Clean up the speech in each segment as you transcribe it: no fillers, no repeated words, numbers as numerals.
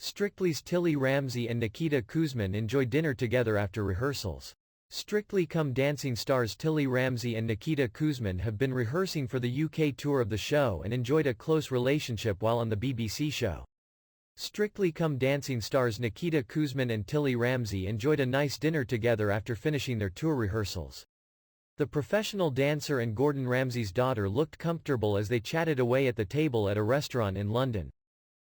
Strictly's Tilly Ramsay and Nikita Kuzmin enjoy dinner together after rehearsals. Strictly Come Dancing stars Tilly Ramsay and Nikita Kuzmin have been rehearsing for the UK tour of the show and enjoyed a close relationship while on the BBC show. Strictly Come Dancing stars Nikita Kuzmin and Tilly Ramsay enjoyed a nice dinner together after finishing their tour rehearsals. The professional dancer and Gordon Ramsay's daughter looked comfortable as they chatted away at the table at a restaurant in London.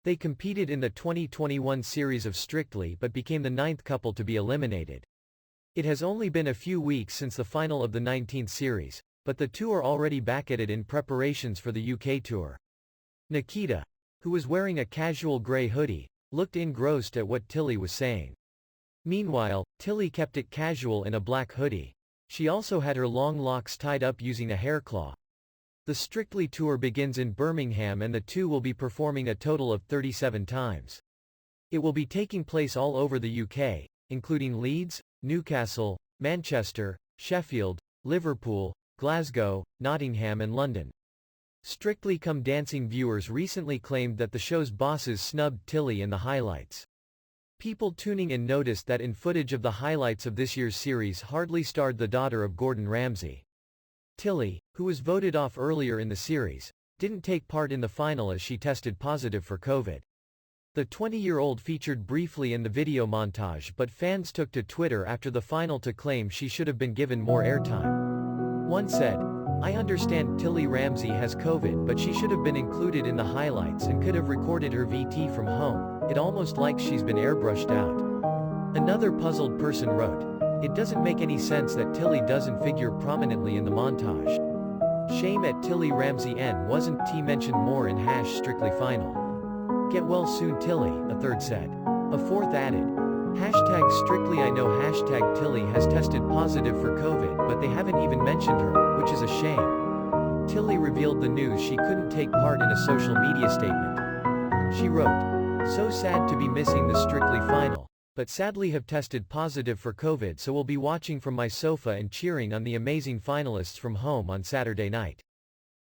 They competed in the 2021 series of Strictly but became the 9th couple to be eliminated. It has only been a few weeks since the final of the 19th series, but the two are already back at it in preparations for the UK tour. Nikita, who was wearing a casual grey hoodie, looked engrossed at what Tilly was saying. Meanwhile, Tilly kept it casual in a black hoodie. She also had her long locks tied up using a hair claw. The Strictly tour begins in Birmingham and the two will be performing a total of 37 times. It will be taking place all over the UK, including Leeds, Newcastle, Manchester, Sheffield, Liverpool, Glasgow, Nottingham and London. Strictly Come Dancing viewers recently claimed that the show's bosses snubbed Tilly in the highlights. People tuning in noticed that in footage of the highlights of this year's series hardly starred the daughter of Gordon Ramsay. Tilly, who was voted off earlier in the series, didn't take part in the final as she tested positive for COVID. The 20-year-old featured briefly in the video montage, but fans took to Twitter after the final to claim she should have been given more airtime. One said, "I understand Tilly Ramsay has COVID, but she should have been included in the highlights and could have recorded her VT from home, it almost like she's been airbrushed out." Another puzzled person wrote, "It doesn't make any sense that Tilly doesn't figure prominently in the montage. Shame at Tilly Ramsay wasn't mentioned more in #Strictly Final. Get well soon Tilly," a third said. A fourth added, #Strictly I know #Tilly has tested positive for COVID but they haven't even mentioned her, which is a shame." Tilly revealed the news she couldn't take part in a social media statement. She wrote, "So sad to be missing the Strictly final, but sadly have tested positive for COVID, so will be watching from my sofa and cheering on the amazing finalists from home on Saturday night.